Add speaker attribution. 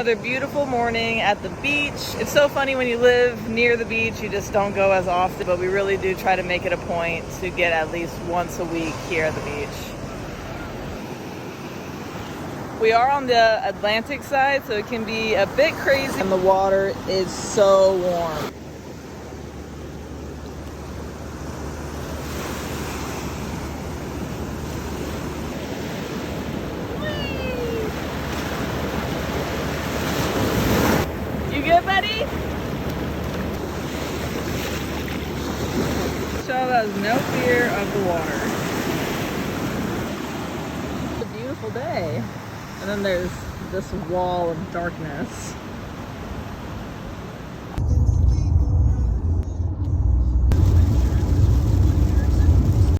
Speaker 1: Another beautiful morning at the beach. It's so funny when you live near the beach, you just don't go as often, but we really do try to make it a point to get at least once a week here at the beach. We are on the Atlantic side, so it can be a bit crazy, and the water is so warm. You good, buddy? Shell has no fear of the water. It's a beautiful day. And then there's this wall of darkness.